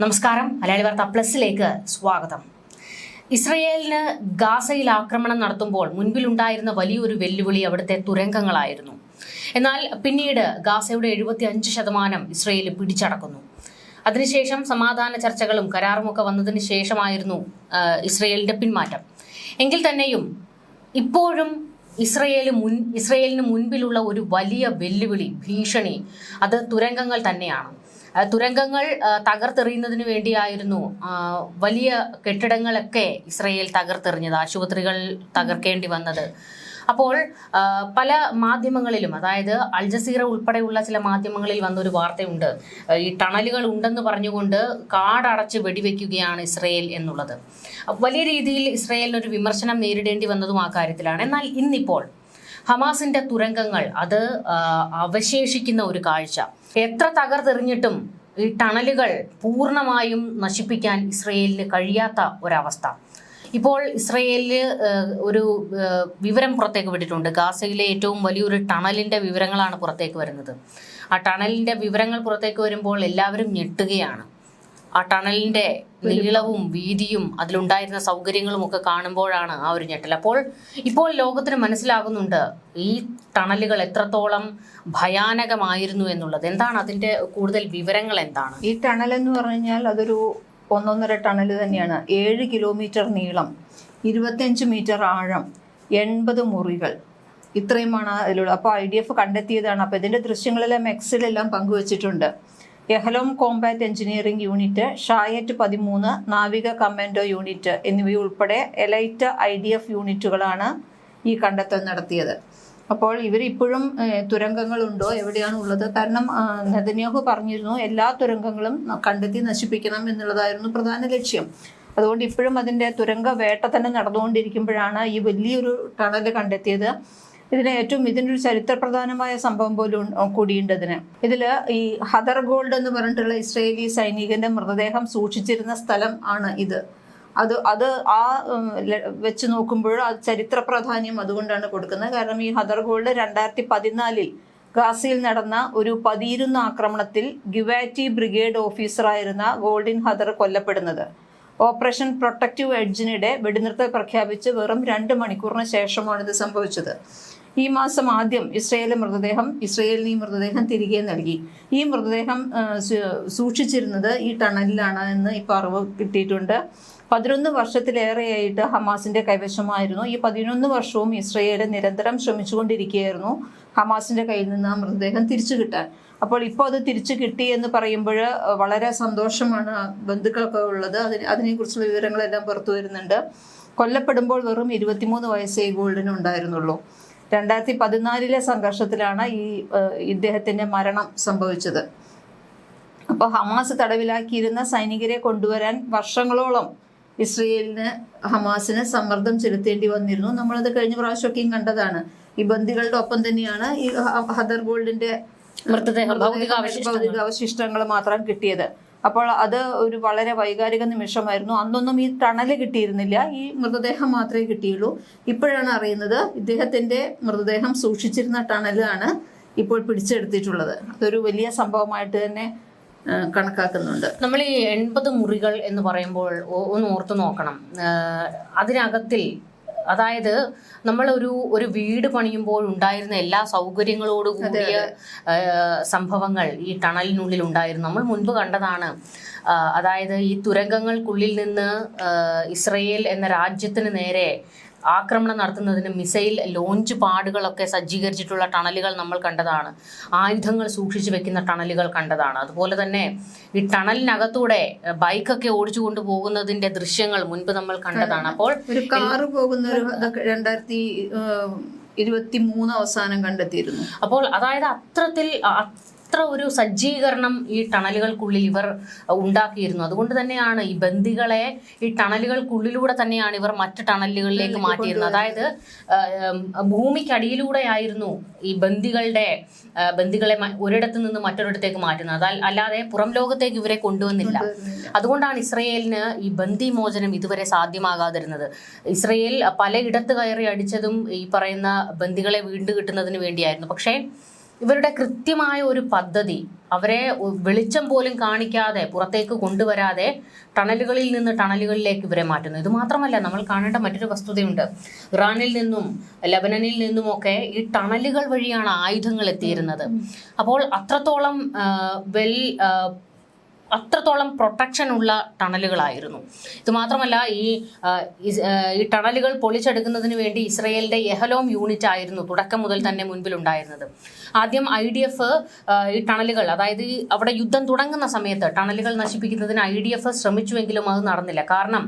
നമസ്കാരം. മലയാളി വാർത്ത പ്ലസിലേക്ക് സ്വാഗതം. ഇസ്രയേലിന് ഗാസയിൽ ആക്രമണം നടത്തുമ്പോൾ മുൻപിലുണ്ടായിരുന്ന വലിയൊരു വെല്ലുവിളി അവിടുത്തെ തുരങ്കങ്ങളായിരുന്നു. എന്നാൽ പിന്നീട് ഗാസയുടെ 75% ഇസ്രയേൽ പിടിച്ചടക്കുന്നു. അതിനുശേഷം സമാധാന ചർച്ചകളും കരാറുമൊക്കെ വന്നതിന് ശേഷമായിരുന്നു ഇസ്രയേലിന്റെ പിന്മാറ്റം. എങ്കിൽ തന്നെയും ഇപ്പോഴും ഇസ്രയേലിന് മുൻപിലുള്ള ഒരു വലിയ വെല്ലുവിളി, ഭീഷണി, അത് തുരങ്കങ്ങൾ തന്നെയാണ്. തുരങ്കങ്ങൾ തകർത്തെറിയുന്നതിന് വേണ്ടിയായിരുന്നു വലിയ കെട്ടിടങ്ങളൊക്കെ ഇസ്രയേൽ തകർത്തെറിഞ്ഞത്, ആശുപത്രികൾ തകർക്കേണ്ടി വന്നത്. അപ്പോൾ പല മാധ്യമങ്ങളിലും, അതായത് അൽ ജസീറ ഉൾപ്പെടെയുള്ള ചില മാധ്യമങ്ങളിൽ വന്നൊരു വാർത്തയുണ്ട്, ഈ ടണലുകൾ ഉണ്ടെന്ന് പറഞ്ഞുകൊണ്ട് കാടടച്ച് വെടിവെക്കുകയാണ് ഇസ്രയേൽ എന്നുള്ളത്. വലിയ രീതിയിൽ ഇസ്രയേലിനൊരു വിമർശനം നേരിടേണ്ടി വന്നതും ആ കാര്യത്തിലാണ്. എന്നാൽ ഇന്നിപ്പോൾ ഹമാസിന്റെ തുരങ്കങ്ങൾ അത് അവശേഷിക്കുന്ന ഒരു കാഴ്ച. എത്ര തകർത്തെറിഞ്ഞിട്ടും ഈ ടണലുകൾ പൂർണ്ണമായും നശിപ്പിക്കാൻ ഇസ്രയേലിന് കഴിയാത്ത ഒരവസ്ഥ. ഇപ്പോൾ ഇസ്രയേലില് ഒരു വിവരം പുറത്തേക്ക് വിട്ടിട്ടുണ്ട്. ഗാസയിലെ ഏറ്റവും വലിയൊരു ടണലിന്റെ വിവരങ്ങളാണ് പുറത്തേക്ക് വരുന്നത്. ആ ടണലിന്റെ വിവരങ്ങൾ പുറത്തേക്ക് വരുമ്പോൾ എല്ലാവരും ഞെട്ടുകയാണ്. ആ ടണലിന്റെ നീളവും വീതിയും അതിലുണ്ടായിരുന്ന സൗകര്യങ്ങളും ഒക്കെ കാണുമ്പോഴാണ് ആ ഒരു ഞെട്ടൽ. ഇപ്പോൾ ലോകത്തിന് മനസ്സിലാകുന്നുണ്ട് ഈ ടണലുകൾ എത്രത്തോളം ഭയാനകമായിരുന്നു എന്നുള്ളത്. എന്താണ് അതിന്റെ കൂടുതൽ വിവരങ്ങൾ? എന്താണ് ഈ ടണൽ എന്ന് പറഞ്ഞാൽ? അതൊരു 1.5 ടണൽ തന്നെയാണ്. 7 കിലോമീറ്റർ നീളം, 25 മീറ്റർ ആഴം, 80 മുറികൾ, ഇത്രയുമാണ് അതിലുള്ള. അപ്പോൾ IDF കണ്ടെത്തിയതാണ്. അപ്പോൾ ഇതിന്റെ ദൃശ്യങ്ങളെല്ലാം എക്സിലെല്ലാം പങ്കുവച്ചിട്ടുണ്ട്. എഹ്ലോം കോമ്പാറ്റ് എഞ്ചിനീയറിംഗ് യൂണിറ്റ്, ഷായറ്റ് 13 നാവിക കമാൻഡോ യൂണിറ്റ് എന്നിവയുൾപ്പെടെ എലൈറ്റ് IDF യൂണിറ്റുകളാണ് ഈ കണ്ടെത്തൽ നടത്തിയത്. അപ്പോൾ ഇവരിപ്പോഴും തുരങ്കങ്ങളുണ്ടോ, എവിടെയാണ് ഉള്ളത്? കാരണം നെതന്യാഹു പറഞ്ഞിരുന്നു എല്ലാ തുരങ്കങ്ങളും കണ്ടെത്തി നശിപ്പിക്കണം എന്നുള്ളതായിരുന്നു പ്രധാന ലക്ഷ്യം. അതുകൊണ്ട് ഇപ്പോഴും അതിൻ്റെ തുരങ്ക വേട്ട തന്നെ നടന്നുകൊണ്ടിരിക്കുമ്പോഴാണ് ഈ വലിയൊരു ടണൽ കണ്ടെത്തിയത്. ഇതിനൊരു ചരിത്രപ്രധാനമായ സംഭവം പോലും കൂടിയുണ്ട്. ഇതില് ഈ ഹദർ ഗോൾഡ് എന്ന് പറഞ്ഞിട്ടുള്ള ഇസ്രയേലി സൈനികന്റെ മൃതദേഹം സൂക്ഷിച്ചിരുന്ന സ്ഥലം ആണ് ഇത്. അത് ആ വെച്ച് നോക്കുമ്പോൾ അത് ചരിത്ര പ്രാധാന്യം അതുകൊണ്ടാണ് കൊടുക്കുന്നത്. കാരണം ഈ ഹദർ ഗോൾഡ് 2014 ഗാസയിൽ നടന്ന ഒരു പതിയിരുന്ന ആക്രമണത്തിൽ ഗിവാറ്റി ബ്രിഗേഡ് ഓഫീസറായിരുന്ന ഗോൾഡിൻ ഹദർ കൊല്ലപ്പെടുന്നത്. ഓപ്പറേഷൻ പ്രൊട്ടക്റ്റീവ് എഡ്ജിനിടെ വെടിനിർത്തൽ പ്രഖ്യാപിച്ച് വെറും 2 മണിക്കൂറിന് ശേഷമാണ് ഇത് സംഭവിച്ചത്. ഈ മാസം ആദ്യം ഇസ്രയേലിന് ഈ മൃതദേഹം തിരികെ നൽകി. ഈ മൃതദേഹം സൂക്ഷിച്ചിരുന്നത് ഈ ടണലിലാണ് എന്ന് ഇപ്പോൾ അറിവ് കിട്ടിയിട്ടുണ്ട്. 11 വർഷത്തിലേറെയായിട്ട് ഹമാസിന്റെ കൈവശമായിരുന്നു. ഈ 11 വർഷവും ഇസ്രയേൽ നിരന്തരം ശ്രമിച്ചുകൊണ്ടിരിക്കുകയായിരുന്നു ഹമാസിന്റെ കയ്യിൽ നിന്ന് ആ മൃതദേഹം തിരിച്ചു കിട്ടാൻ. അപ്പോൾ ഇപ്പോൾ അത് തിരിച്ചു കിട്ടി എന്ന് പറയുമ്പോൾ വളരെ സന്തോഷമാണ് ബന്ധുക്കൾക്ക് ഉള്ളത്. അതിനെക്കുറിച്ചുള്ള വിവരങ്ങളെല്ലാം പുറത്തു വരുന്നുണ്ട്. കൊല്ലപ്പെടുമ്പോൾ വെറും 23 വയസ്സേ ഗോൾഡിന് ഉണ്ടായിരുന്നുള്ളൂ. 2014 സംഘർഷത്തിലാണ് ഇദ്ദേഹത്തിന്റെ മരണം സംഭവിച്ചത്. അപ്പോൾ ഹമാസ് തടവിലാക്കിയിരുന്ന സൈനികരെ കൊണ്ടുവരാൻ വർഷങ്ങളോളം ഹമാസിന് സമ്മർദ്ദം ചെലുത്തേണ്ടി വന്നിരുന്നു. നമ്മളത് കഴിഞ്ഞ പ്രാവശ്യമൊക്കെയും കണ്ടതാണ്. ഈ ബന്ദികളുടെ ഒപ്പം തന്നെയാണ് ഈ ഹദർ ഗോൾഡിന്റെ ഭൗതികാവശിഷ്ടങ്ങൾ മാത്രം കിട്ടിയത്. അപ്പോൾ അത് ഒരു വളരെ വൈകാരിക നിമിഷമായിരുന്നു. അന്നൊന്നും ഈ ടണല് കിട്ടിയിരുന്നില്ല, ഈ മൃതദേഹം മാത്രമേ കിട്ടിയുള്ളൂ. ഇപ്പോഴാണ് അറിയുന്നത് ഇദ്ദേഹത്തിന്റെ മൃതദേഹം സൂക്ഷിച്ചിരുന്ന ടണലാണ് ഇപ്പോൾ പിടിച്ചെടുത്തിട്ടുള്ളത്. അതൊരു വലിയ സംഭവമായിട്ട് തന്നെ കണക്കാക്കുന്നുണ്ട്. നമ്മൾ ഈ 80 മുറികൾ എന്ന് പറയുമ്പോൾ ഒന്ന് ഓർത്തു നോക്കണം. അതിനകത്തിൽ, അതായത് നമ്മൾ ഒരു വീട് പണിയുമ്പോൾ ഉണ്ടായിരുന്ന എല്ലാ സൗകര്യങ്ങളോട് കൂടിയ സംഭവങ്ങൾ ഈ ടണലിനുള്ളിൽ ഉണ്ടായിരുന്നു. നമ്മൾ മുൻപ് കണ്ടതാണ്. അതായത് ഈ തുരങ്കങ്ങൾക്കുള്ളിൽ നിന്ന് ഇസ്രയേൽ എന്ന രാജ്യത്തിന് നേരെ ആക്രമണം നടത്തുന്നതിന് മിസൈൽ ലോഞ്ച് പാഡുകളൊക്കെ സജ്ജീകരിച്ചിട്ടുള്ള ടണലുകൾ നമ്മൾ കണ്ടതാണ്. ആയുധങ്ങൾ സൂക്ഷിച്ചു വെക്കുന്ന ടണലുകൾ കണ്ടതാണ്. അതുപോലെ തന്നെ ഈ ടണലിനകത്തൂടെ ബൈക്കൊക്കെ ഓടിച്ചു കൊണ്ടുപോകുന്നതിന്റെ ദൃശ്യങ്ങൾ മുൻപ് നമ്മൾ കണ്ടതാണ്. അപ്പോൾ ഒരു കാറ് പോകുന്ന 2023 അവസാനം കണ്ടെത്തിയിരുന്നു. അപ്പോൾ അതായത് അത്ര ഒരു സജ്ജീകരണം ഈ ടണലുകൾക്കുള്ളിൽ ഇവർ ഉണ്ടാക്കിയിരുന്നു. അതുകൊണ്ട് തന്നെയാണ് ഈ ബന്ദികളെ ഈ ടണലുകൾക്കുള്ളിലൂടെ തന്നെയാണ് ഇവർ മറ്റ് ടണലുകളിലേക്ക് മാറ്റിയിരുന്നത്. അതായത് ഭൂമിക്കടിയിലൂടെയായിരുന്നു ഈ ബന്ദികളെ ഒരിടത്ത് നിന്ന് മറ്റൊരിടത്തേക്ക് മാറ്റുന്നത്. അല്ലാതെ പുറം ലോകത്തേക്ക് ഇവരെ കൊണ്ടുവന്നില്ല. അതുകൊണ്ടാണ് ഇസ്രയേലിന് ഈ ബന്ദി മോചനം ഇതുവരെ സാധ്യമാകാതിരുന്നത്. ഇസ്രയേൽ പലയിടത്ത് കയറി അടിച്ചതും ഈ പറയുന്ന ബന്ദികളെ വീണ്ടും കിട്ടുന്നതിന് വേണ്ടിയായിരുന്നു. പക്ഷേ ഇവരുടെ കൃത്യമായ ഒരു പദ്ധതി, അവരെ വെളിച്ചം പോലും കാണിക്കാതെ പുറത്തേക്ക് കൊണ്ടുവരാതെ ടണലുകളിൽ നിന്ന് ടണലുകളിലേക്ക് ഇവരെ മാറ്റുന്നു. ഇത് മാത്രമല്ല, നമ്മൾ കാണേണ്ട മറ്റൊരു വസ്തുതയുണ്ട്. ഇറാനിൽ നിന്നും ലബനനിൽ നിന്നുമൊക്കെ ഈ ടണലുകൾ വഴിയാണ് ആയുധങ്ങൾ എത്തിയിരുന്നത്. അപ്പോൾ അത്രത്തോളം പ്രൊട്ടക്ഷൻ ഉള്ള ടണലുകളായിരുന്നു. ഇത് മാത്രമല്ല, ഈ ടണലുകൾ പൊളിച്ചെടുക്കുന്നതിന് വേണ്ടി ഇസ്രയേലിന്റെ യെഹലോം യൂണിറ്റ് ആയിരുന്നു തുടക്കം മുതൽ തന്നെ മുൻപിലുണ്ടായിരുന്നത്. ആദ്യം IDF ഈ ടണലുകൾ, അതായത് അവിടെ യുദ്ധം തുടങ്ങുന്ന സമയത്ത് ടണലുകൾ നശിപ്പിക്കുന്നതിന് IDF ശ്രമിച്ചുവെങ്കിലും അത് നടന്നില്ല. കാരണം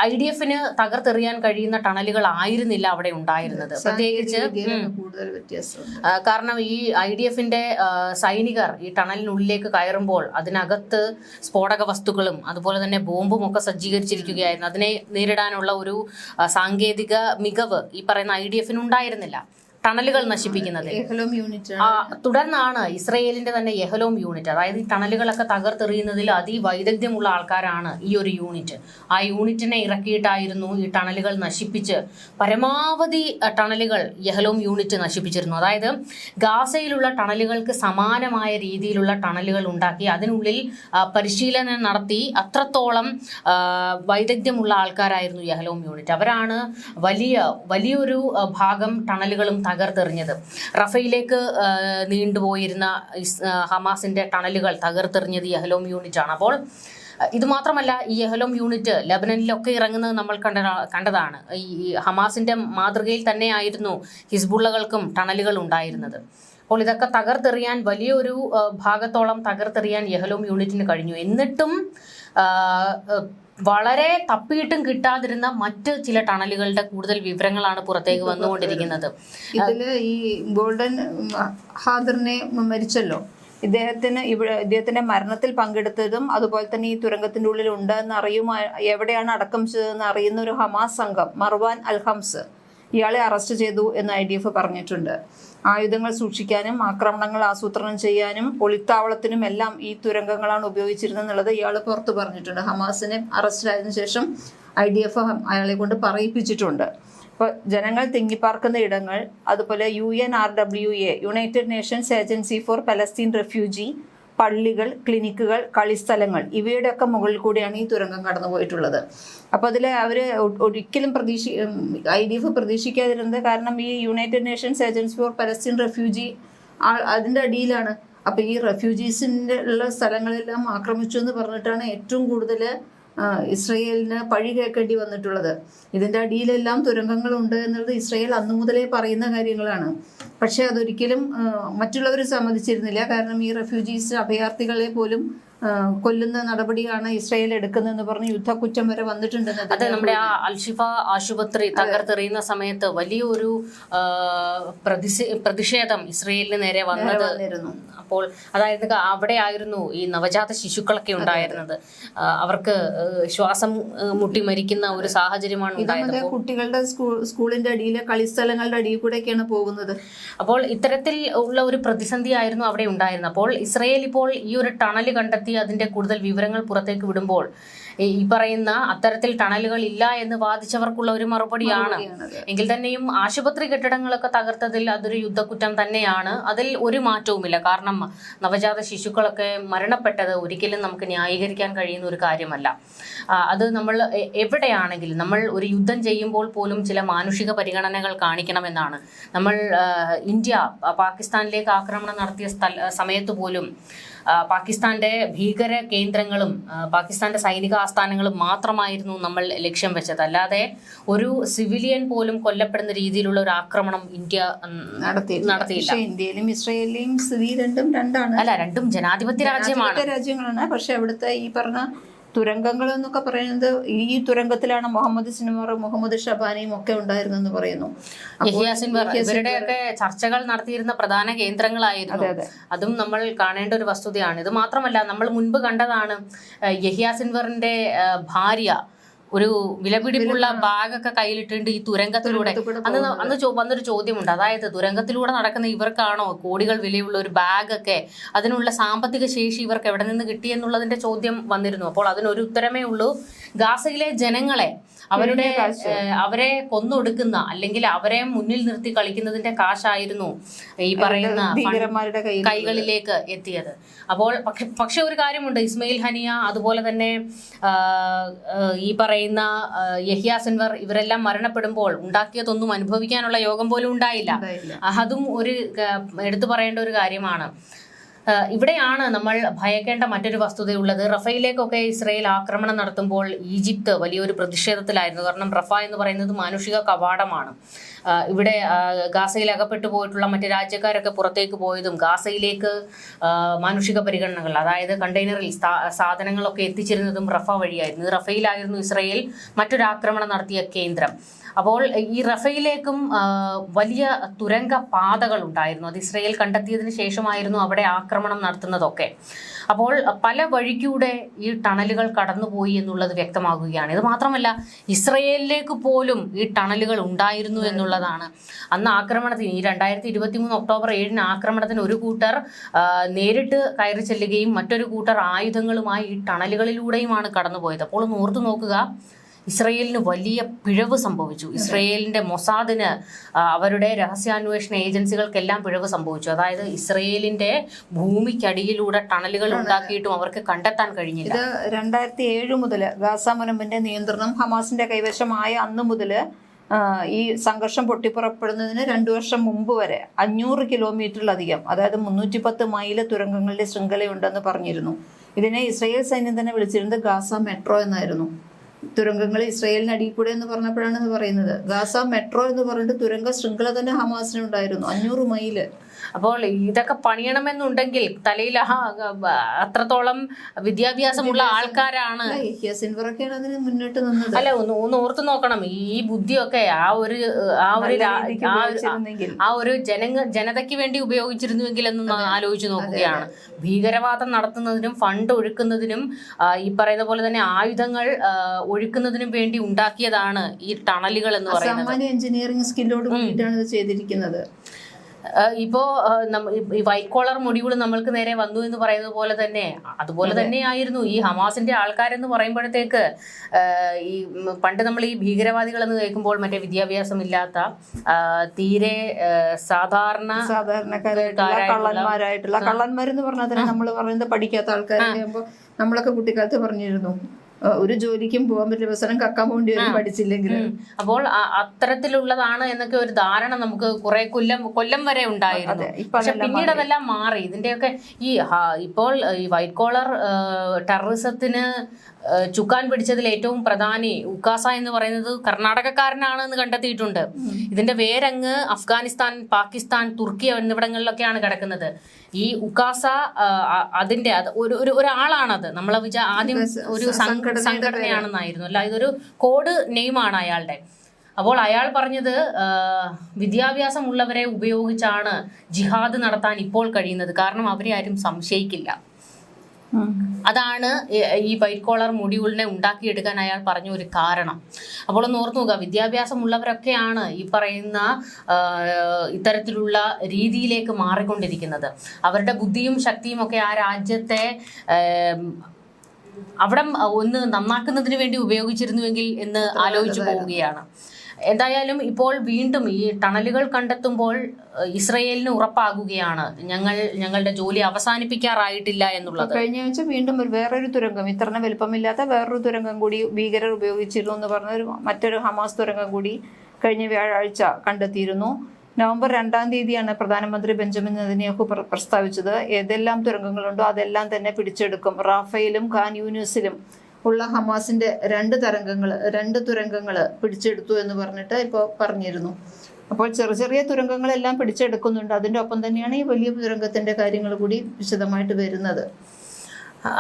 IDF-ന് തകർത്തെറിയാൻ കഴിയുന്ന ടണലുകൾ ആയിരുന്നില്ല അവിടെ ഉണ്ടായിരുന്നത്. പ്രത്യേകിച്ച് കാരണം ഈ IDF-ന്റെ സൈനികർ ഈ ടണലിനുള്ളിലേക്ക് കയറുമ്പോൾ അതിനകത്ത് സ്ഫോടക വസ്തുക്കളും അതുപോലെ തന്നെ ബോംബും ഒക്കെ സജ്ജീകരിച്ചിരിക്കുകയായിരുന്നു. അതിനെ നേരിടാനുള്ള ഒരു സാങ്കേതിക മികവ് ഈ പറയുന്ന IDF-ന് ഉണ്ടായിരുന്നില്ല ടണലുകൾ നശിപ്പിക്കുന്നത്. തുടർന്നാണ് ഇസ്രയേലിന്റെ തന്നെ യെഹലോം യൂണിറ്റ്, അതായത് ഈ ടണലുകളൊക്കെ തകർത്തെറിയുന്നതിൽ അതിവൈദഗ്ധ്യമുള്ള ആൾക്കാരാണ് ഈ ഒരു യൂണിറ്റ്. ആ യൂണിറ്റിനെ ഇറക്കിയിട്ടായിരുന്നു ഈ ടണലുകൾ നശിപ്പിച്ച് പരമാവധി ടണലുകൾ യെഹലോം യൂണിറ്റ് നശിപ്പിച്ചിരുന്നു. അതായത് ഗാസയിലുള്ള ടണലുകൾക്ക് സമാനമായ രീതിയിലുള്ള ടണലുകൾ ഉണ്ടാക്കി അതിനുള്ളിൽ പരിശീലനം നടത്തി അത്രത്തോളം വൈദഗ്ധ്യമുള്ള ആൾക്കാരായിരുന്നു യെഹലോം യൂണിറ്റ്. അവരാണ് വലിയൊരു ഭാഗം ടണലുകളും തകർത്തെറിഞ്ഞത്. റഫയിലേക്ക് നീണ്ടുപോയിരുന്ന ഹമാസിന്റെ ടണലുകൾ തകർത്തെറിഞ്ഞത് യെഹലോം യൂണിറ്റ് ആണ്. അപ്പോൾ ഇത് മാത്രമല്ല, ഈ യെഹലോം യൂണിറ്റ് ലബനനിലൊക്കെ ഇറങ്ങുന്നത് നമ്മൾ കണ്ടതാണ്. ഈ ഹമാസിന്റെ മാതൃകയിൽ തന്നെയായിരുന്നു ഹിസ്ബുള്ളകൾക്കും ടണലുകൾ ഉണ്ടായിരുന്നത്. അപ്പോൾ ഇതൊക്കെ തകർത്തെറിയാൻ, വലിയൊരു ഭാഗത്തോളം തകർത്തെറിയാൻ യെഹലോം യൂണിറ്റിന് കഴിഞ്ഞു. എന്നിട്ടും വളരെ തപ്പിയിട്ടും കിട്ടാതിരുന്ന മറ്റ് ചില ടണലുകളുടെ കൂടുതൽ വിവരങ്ങളാണ് പുറത്തേക്ക് വന്നുകൊണ്ടിരിക്കുന്നത്. ഇതില് ഈ ഗോൾഡൻ ഹാദറിനെ മരിച്ചല്ലോ, ഇദ്ദേഹത്തിന്റെ മരണത്തിൽ പങ്കെടുത്തതും അതുപോലെ തന്നെ ഈ തുരങ്കത്തിന്റെ ഉള്ളിൽ ഉണ്ടെന്ന് എവിടെയാണ് അടക്കം ചെയ്തതെന്ന് അറിയുന്ന ഒരു ഹമാസ് സംഘം, മർവാൻ അൽ ഹംസ്, ഇയാളെ അറസ്റ്റ് ചെയ്തു എന്ന് IDF പറഞ്ഞിട്ടുണ്ട്. ആയുധങ്ങൾ സൂക്ഷിക്കാനും ആക്രമണങ്ങൾ ആസൂത്രണം ചെയ്യാനും ഒളിത്താവളത്തിനും എല്ലാം ഈ തുരങ്കങ്ങളാണ് ഉപയോഗിച്ചിരുന്നെന്നുള്ളത് ഇയാൾ പുറത്തു പറഞ്ഞിട്ടുണ്ട്. ഹമാസിനെ അറസ്റ്റിലായതിനു ശേഷം IDF അയാളെ കൊണ്ട് പറയിപ്പിച്ചിട്ടുണ്ട്. ഇപ്പോൾ ജനങ്ങൾ തിങ്ങിപ്പാർക്കുന്ന ഇടങ്ങൾ, അതുപോലെ UNRWA, United Nations agency for Palestine refugee, പള്ളികൾ, ക്ലിനിക്കുകൾ, കളിസ്ഥലങ്ങൾ, ഇവയുടെയൊക്കെ മുകളിൽ കൂടിയാണ് ഈ തുരങ്കം കടന്നു പോയിട്ടുള്ളത്. അപ്പോൾ അതിൽ അവർ ഒരിക്കലും IDF പ്രതീക്ഷിക്കാതിരുന്നത്, കാരണം ഈ United Nations agency for Palestine refugee അതിൻ്റെ അടിയിലാണ്. അപ്പോൾ ഈ റെഫ്യൂജീസിൻ്റെ ഉള്ള സ്ഥലങ്ങളെല്ലാം ആക്രമിച്ചു എന്ന് പറഞ്ഞിട്ടാണ് ഏറ്റവും കൂടുതൽ ഇസ്രയേലിന് പഴി കേൾക്കേണ്ടി വന്നിട്ടുള്ളത്. ഇതിൻ്റെ അടിയിലെല്ലാം തുരങ്കങ്ങളുണ്ട് എന്നുള്ളത് ഇസ്രയേൽ അന്നു മുതലേ പറയുന്ന കാര്യങ്ങളാണ്. പക്ഷെ അതൊരിക്കലും മറ്റുള്ളവർ സമ്മതിച്ചിരുന്നില്ല. കാരണം ഈ റെഫ്യൂജീസ്, അഭയാർത്ഥികളെ പോലും കൊല്ലുന്ന നടപടിയാണ് ഇസ്രായേൽ എടുക്കുന്നതെന്ന് പറഞ്ഞ് യുദ്ധക്കുറ്റം വരെ വന്നിട്ടുണ്ടെന്ന്. അതെ, നമ്മുടെ ആ അൽഷിഫ ആശുപത്രി തകർത്തെറിയുന്ന സമയത്ത് വലിയൊരു പ്രതിഷേധം ഇസ്രയേലിന് നേരെ വന്നിരുന്നു. അപ്പോൾ അതായത് അവിടെ ആയിരുന്നു ഈ നവജാത ശിശുക്കളൊക്കെ ഉണ്ടായിരുന്നത്. അവർക്ക് ശ്വാസം മുട്ടി മരിക്കുന്ന ഒരു സാഹചര്യമാണ് ഉണ്ടായത്. കുട്ടികളുടെ സ്കൂളിന്റെ അടിയിലെ കളിസ്ഥലങ്ങളുടെ അടിയിൽ കൂടെയൊക്കെയാണ് പോകുന്നത്. അപ്പോൾ ഇത്തരത്തിൽ ഉള്ള ഒരു പ്രതിസന്ധി ആയിരുന്നു അവിടെ ഉണ്ടായിരുന്നത്. അപ്പോൾ ഇസ്രയേൽ ഇപ്പോൾ ഈ ഒരു ടണൽ കണ്ടെത്തി അതിന്റെ കൂടുതൽ വിവരങ്ങൾ പുറത്തേക്ക് വിടുമ്പോൾ ഈ പറയുന്ന അത്തരത്തിൽ ടണലുകൾ ഇല്ല എന്ന് വാദിച്ചവർക്കുള്ള ഒരു മറുപടിയാണ്. എങ്കിൽ തന്നെയും ആശുപത്രി കെട്ടിടങ്ങളൊക്കെ തകർത്തതിൽ അതൊരു യുദ്ധക്കുറ്റം തന്നെയാണ്. അതിൽ ഒരു മാറ്റവുമില്ല. കാരണം നവജാത ശിശുക്കളൊക്കെ മരണപ്പെട്ടത് ഒരിക്കലും നമുക്ക് ന്യായീകരിക്കാൻ കഴിയുന്ന ഒരു കാര്യമല്ല. അത് നമ്മൾ എവിടെയാണെങ്കിലും നമ്മൾ ഒരു യുദ്ധം ചെയ്യുമ്പോൾ പോലും ചില മാനുഷിക പരിഗണനകൾ കാണിക്കണമെന്നാണ്. നമ്മൾ ഇന്ത്യ പാകിസ്ഥാനിലേക്ക് ആക്രമണം നടത്തിയ സമയത്ത് പോലും പാകിസ്ഥാന്റെ ഭീകര കേന്ദ്രങ്ങളും പാകിസ്ഥാന്റെ സൈനിക ആസ്ഥാനങ്ങളും മാത്രമായിരുന്നു നമ്മൾ ലക്ഷ്യം വെച്ചത്. അല്ലാതെ ഒരു സിവിലിയൻ പോലും കൊല്ലപ്പെടുന്ന രീതിയിലുള്ള ഒരു ആക്രമണം ഇന്ത്യ നടത്തിയില്ല. ഇന്ത്യയിലും ഇസ്രയേലിലും സ്ഥിതി രണ്ടാണ്. അല്ല, രണ്ടും ജനാധിപത്യ രാജ്യങ്ങളാണ്. പക്ഷെ അവിടുത്തെ ഈ പറഞ്ഞ തുരങ്കങ്ങൾ എന്നൊക്കെ പറയുന്നത്, ഈ തുരങ്കത്തിലാണ് മുഹമ്മദ് സിൻവറും മുഹമ്മദ് ഷബാനിയും ഒക്കെ ഉണ്ടായിരുന്നെന്ന് പറയുന്നു. ഇവരുടെയൊക്കെ ചർച്ചകൾ നടത്തിയിരുന്ന പ്രധാന കേന്ദ്രങ്ങളായിരുന്നു. അതും നമ്മൾ കാണേണ്ട ഒരു വസ്തുതയാണ്. ഇത് മാത്രമല്ല, നമ്മൾ മുൻപ് കണ്ടതാണ് യഹിയ സിൻവറിന്റെ ഭാര്യ ഒരു വിലപിടിപ്പുള്ള ബാഗൊക്കെ കയ്യിലിട്ടുണ്ട് ഈ തുരങ്കത്തിലൂടെ. അന്ന് വന്നൊരു ചോദ്യമുണ്ട്, അതായത് തുരങ്കത്തിലൂടെ നടക്കുന്ന ഇവർക്കാണോ കോടികൾ വിലയുള്ള ഒരു ബാഗൊക്കെ, അതിനുള്ള സാമ്പത്തിക ശേഷി ഇവർക്ക് എവിടെ നിന്ന് കിട്ടി എന്നുള്ളതിന്റെ ചോദ്യം വന്നിരുന്നു. അപ്പോൾ അതിനൊരു ഉത്തരമേ ഉള്ളൂ, ഗാസയിലെ ജനങ്ങളെ അവരെ കൊന്നൊടുക്കുന്ന അല്ലെങ്കിൽ അവരെ മുന്നിൽ നിർത്തി കളിക്കുന്നതിന്റെ കാശായിരുന്നു ഈ പറയുന്ന ഭീകരന്മാരുടെ കൈകളിലേക്ക് എത്തിയത്. അപ്പോൾ പക്ഷെ ഒരു കാര്യമുണ്ട്, ഇസ്മയിൽ ഹനിയ അതുപോലെ തന്നെ ഈ പറയുന്ന യഹിയ സിൻവർ ഇവരെല്ലാം മരണപ്പെടുമ്പോൾ ഉണ്ടാക്കിയതൊന്നും അനുഭവിക്കാനുള്ള യോഗം പോലും ഉണ്ടായില്ല. അതും ഒരു എടുത്തു പറയേണ്ട ഒരു കാര്യമാണ്. ഇവിടെയാണ് നമ്മൾ ഭയക്കേണ്ട മറ്റൊരു വസ്തുതയുള്ളത്. റഫയിലേക്കൊക്കെ ഇസ്രയേൽ ആക്രമണം നടത്തുമ്പോൾ ഈജിപ്ത് വലിയൊരു പ്രതിഷേധത്തിലായിരുന്നു. കാരണം റഫ എന്ന് പറയുന്നത് മാനുഷിക കവാടമാണ്. ഇവിടെ ഗാസയിൽ അകപ്പെട്ടു പോയിട്ടുള്ള മറ്റ് രാജ്യക്കാരൊക്കെ പുറത്തേക്ക് പോയതും ഗാസയിലേക്ക് മാനുഷിക പരിഗണനകൾ, അതായത് കണ്ടെയ്നറിൽ സാധനങ്ങളൊക്കെ എത്തിച്ചിരുന്നതും റഫ വഴിയായിരുന്നു. റഫയിലായിരുന്നു ഇസ്രയേൽ മറ്റൊരാക്രമണം നടത്തിയ കേന്ദ്രം. അപ്പോൾ ഈ റഫയിലേക്കും വലിയ തുരങ്ക പാതകൾ ഉണ്ടായിരുന്നു. അത് ഇസ്രയേൽ കണ്ടെത്തിയതിന് ശേഷമായിരുന്നു അവിടെ ആക്രമണം നടത്തുന്നതൊക്കെ. അപ്പോൾ പല വഴിക്കൂടെ ഈ ടണലുകൾ കടന്നുപോയി എന്നുള്ളത് വ്യക്തമാകുകയാണ്. ഇത് മാത്രമല്ല, ഇസ്രയേലിലേക്ക് പോലും ഈ ടണലുകൾ ഉണ്ടായിരുന്നു എന്നുള്ളതാണ്. അന്ന് ആക്രമണത്തിന്, ഈ 2023 ഒക്ടോബർ 7 ആക്രമണത്തിന് ഒരു കൂട്ടർ നേരിട്ട് കയറി ചെല്ലുകയും മറ്റൊരു കൂട്ടർ ആയുധങ്ങളുമായി ഈ ടണലുകളിലൂടെയുമാണ് കടന്നുപോയത്. അപ്പോൾ ഒന്ന് ഓർത്തു നോക്കുക, ഇസ്രയേലിന് വലിയ പിഴവ് സംഭവിച്ചു. ഇസ്രയേലിന്റെ മൊസാദിന്, അവരുടെ രഹസ്യാന്വേഷണ ഏജൻസികൾക്കെല്ലാം പിഴവ് സംഭവിച്ചു. അതായത് ഇസ്രയേലിന്റെ ഭൂമിക്കടിയിലൂടെ ടണലുകൾ ഉണ്ടാക്കിയിട്ടും അവർക്ക് കണ്ടെത്താൻ കഴിഞ്ഞില്ല. ഇത് 2007 മുതൽ ഗാസ മുനമ്പിന്റെ നിയന്ത്രണം ഹമാസിന്റെ കൈവശമായ അന്ന് മുതൽ ഈ സംഘർഷം പൊട്ടിപ്പുറപ്പെടുന്നതിന് 2 വർഷം മുമ്പ് വരെ 500 കിലോമീറ്ററിലധികം, അതായത് 310 മൈൽ തുരങ്കങ്ങളുടെ ശൃംഖലയുണ്ടെന്ന് പറഞ്ഞിരുന്നു. ഇതിനെ ഇസ്രയേൽ സൈന്യം തന്നെ വിളിച്ചിരുന്നത് ഗാസ മെട്രോ എന്നായിരുന്നു. തുരങ്കങ്ങൾ ഇസ്രയേലിന് അടിയിൽ കൂടെ എന്ന് പറഞ്ഞപ്പോഴാണ് ഇത് പറയുന്നത്. ഗാസ മെട്രോ എന്ന് പറഞ്ഞിട്ട് തുരങ്ക ശൃംഖല തന്നെ ഹമാസിനുണ്ടായിരുന്നു, 500 മൈല്. അപ്പോൾ ഇതൊക്കെ പണിയണമെന്നുണ്ടെങ്കിൽ തലയിൽ അത്രത്തോളം വിദ്യാഭ്യാസമുള്ള ആൾക്കാരാണ്. അതിന് മുന്നോട്ട് നിന്നത്. അല്ല, ഒന്ന് ഓർത്തു നോക്കണം, ഈ ബുദ്ധിയൊക്കെ ആ ഒരു ജനതയ്ക്ക് വേണ്ടി ഉപയോഗിച്ചിരുന്നുവെങ്കിൽ എന്നൊന്ന് ആലോചിച്ച് നോക്കുകയാണ്. ഭീകരവാദം നടത്തുന്നതിനും ഫണ്ട് ഒഴുക്കുന്നതിനും ഈ പറയുന്ന പോലെ തന്നെ ആയുധങ്ങൾ ഒഴുക്കുന്നതിനും വേണ്ടി ഉണ്ടാക്കിയതാണ് ഈ ടണലുകൾ എന്ന് പറയുന്നത്. എഞ്ചിനീയറിംഗ് സ്കില്ലോട് കൂടിയിട്ടാണ് ഇത് ചെയ്തിരിക്കുന്നത്. ഇപ്പോ ഈ വൈറ്റ് കോളർ മൊഡ്യൂൾ നമ്മൾക്ക് നേരെ വന്നു എന്ന് പറയുന്നത് പോലെ തന്നെ അതുപോലെ തന്നെയായിരുന്നു ഈ ഹമാസിന്റെ ആൾക്കാരെന്ന് പറയുമ്പോഴത്തേക്ക്. ഈ പണ്ട് നമ്മൾ ഈ ഭീകരവാദികൾ എന്ന് കേൾക്കുമ്പോൾ മറ്റേ വിദ്യാഭ്യാസം ഇല്ലാത്ത തീരെ സാധാരണക്കാരായിട്ടുള്ള കള്ളന്മാരെന്ന് പറഞ്ഞാൽ തന്നെ നമ്മൾ പറയുന്നത് പഠിക്കാത്ത ആൾക്കാരാകുമ്പോൾ നമ്മളൊക്കെ കുട്ടിക്കാലത്ത് പറഞ്ഞിരുന്നു ഒരു ജോലിക്കും പോകാൻ പറ്റില്ല, അവസരം കക്കാൻ പോകേണ്ടി വരും പഠിച്ചില്ലെങ്കിൽ. അപ്പോൾ അത്തരത്തിലുള്ളതാണ് എന്നൊക്കെ ഒരു ധാരണ നമുക്ക് കുറെ കൊല്ലം വരെ ഉണ്ടായിരുന്നു. പക്ഷെ പിന്നീട് അതെല്ലാം മാറി. ഇതിന്റെയൊക്കെ ഇപ്പോൾ ഈ വൈറ്റ് കോളർ ടെററിസത്തിന് ചുക്കാൻ പിടിച്ചതിൽ ഏറ്റവും പ്രധാനി ഉക്കാസ എന്ന് പറയുന്നത് കർണാടകക്കാരനാണ് എന്ന് കണ്ടെത്തിയിട്ടുണ്ട്. ഇതിന്റെ വേരങ്ങ് അഫ്ഗാനിസ്ഥാൻ, പാകിസ്ഥാൻ, തുർക്കി എന്നിവിടങ്ങളിലൊക്കെയാണ് കിടക്കുന്നത്. ഈ ഉക്കാസ അതിന്റെ ഒരാളാണത്. നമ്മളെ ആദ്യം ഒരു സംഘടനയാണെന്നായിരുന്നു, അല്ല ഇതൊരു കോഡ് നെയിമാണ് അയാളുടെ. അപ്പോൾ അയാൾ പറഞ്ഞത് വിദ്യാഭ്യാസമുള്ളവരെ ഉപയോഗിച്ചാണ് ജിഹാദ് നടത്താൻ ഇപ്പോൾ കഴിയുന്നത്, കാരണം അവരെ ആരും സംശയിക്കില്ല. അതാണ് ഈ വൈറ്റ് കോളർ മൊഡ്യൂളിനെ ഉണ്ടാക്കിയെടുക്കാൻ അയാൾ പറഞ്ഞ ഒരു കാരണം. അപ്പോൾ ഒന്ന് ഓർത്ത് നോക്കുക, വിദ്യാഭ്യാസമുള്ളവരൊക്കെയാണ് ഈ പറയുന്ന ഇത്തരത്തിലുള്ള രീതിയിലേക്ക് മാറിക്കൊണ്ടിരിക്കുന്നത്. അവരുടെ ബുദ്ധിയും ശക്തിയും ഒക്കെ ആ രാജ്യത്തെ അവിടെ ഒന്ന് നന്നാക്കുന്നതിന് വേണ്ടി ഉപയോഗിച്ചിരുന്നുവെങ്കിൽ എന്ന് ആലോചിച്ചു പോവുകയാണ്. എന്തായാലും ഇപ്പോൾ വീണ്ടും ഈ ടണലുകൾ കണ്ടെത്തുമ്പോൾ ഇസ്രയേലിന് ഉറപ്പാകുകയാണ് ഞങ്ങളുടെ ജോലി അവസാനിപ്പിക്കാറായിട്ടില്ല എന്നുള്ളത്. കഴിഞ്ഞ ആഴ്ച വീണ്ടും വേറൊരു തുരങ്കം, ഇത്ര വലുപ്പമില്ലാത്ത വേറൊരു തുരങ്കം കൂടി ഭീകരർ ഉപയോഗിച്ചിരുന്നു എന്ന് പറഞ്ഞ മറ്റൊരു ഹമാസ് തുരങ്കം കൂടി കഴിഞ്ഞ വ്യാഴാഴ്ച കണ്ടെത്തിയിരുന്നു. നവംബർ 2-ാം തീയതിയാണ് പ്രധാനമന്ത്രി ബെഞ്ചമിൻ നെതന്യാഹു പ്രസ്താവിച്ചത്, ഏതെല്ലാം തുരങ്കങ്ങളുണ്ടോ അതെല്ലാം തന്നെ പിടിച്ചെടുക്കും. റാഫയിലും ഖാൻ യൂനിസിലും ഉള്ള ഹമാസിന്റെ 2 തുരങ്കങ്ങൾ പിടിച്ചെടുത്തു എന്ന് പറഞ്ഞിട്ട് ഇപ്പോൾ പറഞ്ഞിരുന്നു. അപ്പോൾ ചെറിയ തുരങ്കങ്ങളെല്ലാം പിടിച്ചെടുക്കുന്നുണ്ട്. അതിൻ്റെ ഒപ്പം തന്നെയാണ് ഈ വലിയ തുരങ്കത്തിന്റെ കാര്യങ്ങൾ കൂടി വിശദമായിട്ട് വരുന്നത്.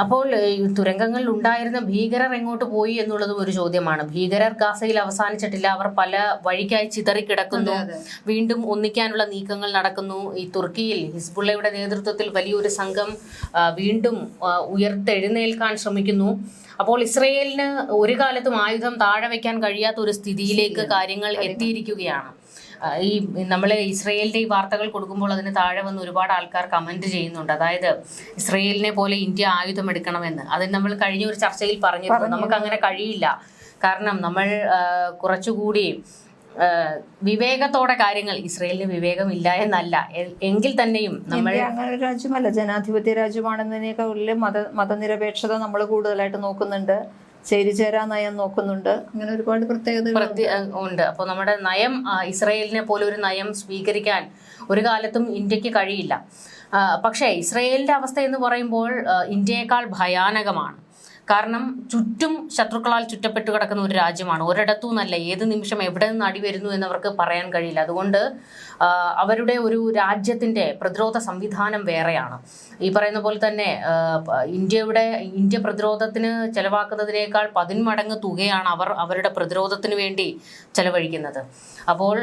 അപ്പോൾ ഈ തുരങ്കങ്ങളിൽ ഉണ്ടായിരുന്ന ഭീകരർ എങ്ങോട്ട് പോയി എന്നുള്ളതും ഒരു ചോദ്യമാണ്. ഭീകരർ ഗാസയിൽ അവസാനിച്ചിട്ടില്ല, അവർ പല വഴിക്കായി ചിതറിക്കിടക്കുന്നു. വീണ്ടും ഒന്നിക്കാനുള്ള നീക്കങ്ങൾ നടക്കുന്നു. ഈ തുർക്കിയിൽ ഹിസ്ബുള്ളയുടെ നേതൃത്വത്തിൽ വലിയൊരു സംഘം വീണ്ടും ഉയർത്തെഴുന്നേൽക്കാൻ ശ്രമിക്കുന്നു. അപ്പോൾ ഇസ്രയേലിന് ഒരു കാലത്തും ആയുധം താഴെ വയ്ക്കാൻ കഴിയാത്ത ഒരു സ്ഥിതിയിലേക്ക് കാര്യങ്ങൾ എത്തിയിരിക്കുകയാണ്. ഈ നമ്മൾ ഇസ്രയേലിന്റെ ഈ വാർത്തകൾ കൊടുക്കുമ്പോൾ അതിന് താഴെ വന്ന് ഒരുപാട് ആൾക്കാർ കമന്റ് ചെയ്യുന്നുണ്ട്. അതായത് ഇസ്രയേലിനെ പോലെ ഇന്ത്യ ആയുധം എടുക്കണമെന്ന്. അതിന് നമ്മൾ കഴിഞ്ഞ ഒരു ചർച്ചയിൽ പറഞ്ഞിരുന്നു, നമുക്ക് അങ്ങനെ കഴിയില്ല. കാരണം നമ്മൾ കുറച്ചുകൂടി വിവേകത്തോടെ കാര്യങ്ങൾ, ഇസ്രയേലിന് വിവേകമില്ല എന്നല്ല, എങ്കിൽ തന്നെയും നമ്മൾ അങ്ങനെ ഒരു രാജ്യമല്ല, ജനാധിപത്യ രാജ്യമാണെന്നതിനേക്കാൾ മതനിരപേക്ഷത നമ്മൾ കൂടുതലായിട്ട് നോക്കുന്നുണ്ട്, ചേരിചേരാ നയം നോക്കുന്നുണ്ട്, അങ്ങനെ ഒരുപാട് പ്രത്യേകതകൾ ഉണ്ട്. അപ്പോൾ നമ്മുടെ നയം ഇസ്രയേലിനെ പോലെ ഒരു നയം സ്വീകരിക്കാൻ ഒരു കാലത്തും ഇന്ത്യക്ക് കഴിയില്ല. പക്ഷേ ഇസ്രയേലിന്റെ അവസ്ഥ എന്ന് പറയുമ്പോൾ ഇന്ത്യയേക്കാൾ ഭയാനകമാണ്. കാരണം ചുറ്റും ശത്രുക്കളാൽ ചുറ്റപ്പെട്ടു കിടക്കുന്ന ഒരു രാജ്യമാണ്. ഒരിടത്തു നിന്നല്ല, ഏത് നിമിഷം എവിടെ നിന്ന് അടി വരുന്നു എന്നവർക്ക് പറയാൻ കഴിയില്ല. അതുകൊണ്ട് അവരുടെ ഒരു രാജ്യത്തിന്റെ പ്രതിരോധ സംവിധാനം വേറെയാണ്. ഈ പറയുന്ന പോലെ തന്നെ ഇന്ത്യ പ്രതിരോധത്തിന് ചെലവാക്കുന്നതിനേക്കാൾ 10 മടങ്ങ് തുകയാണ് അവരുടെ പ്രതിരോധത്തിന് വേണ്ടി ചെലവഴിക്കുന്നത്. അപ്പോൾ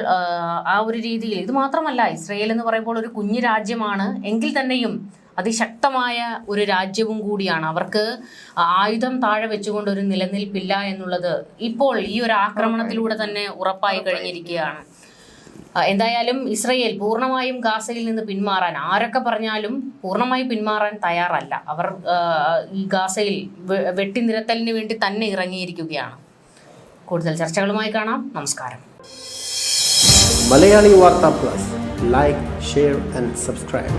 ആ ഒരു രീതിയിൽ ഇത് മാത്രമല്ല, ഇസ്രയേൽ എന്ന് പറയുമ്പോൾ ഒരു കുഞ്ഞു രാജ്യമാണ്, എങ്കിൽ തന്നെയും അതിശക്തമായ ഒരു രാജ്യവും കൂടിയാണ്. അവർക്ക് ആയുധം താഴെ വെച്ചുകൊണ്ട് ഒരു നിലനിൽപ്പില്ല എന്നുള്ളത് ഇപ്പോൾ ഈ ഒരു ആക്രമണത്തിലൂടെ തന്നെ ഉറപ്പായി കഴിഞ്ഞിരിക്കുകയാണ്. എന്തായാലും ഇസ്രയേൽ പൂർണ്ണമായും ഗാസയിൽ നിന്ന് പിന്മാറാൻ, ആരൊക്കെ പറഞ്ഞാലും പൂർണ്ണമായി പിന്മാറാൻ തയ്യാറല്ല. അവർ ഈ ഗാസയിൽ വെട്ടിനിരത്തലിന് വേണ്ടി തന്നെ ഇറങ്ങിയിരിക്കുകയാണ്. കൂടുതൽ ചർച്ചകളുമായി കാണാം. നമസ്കാരം. മലയാളി വാർത്ത plus, like, share and subscribe.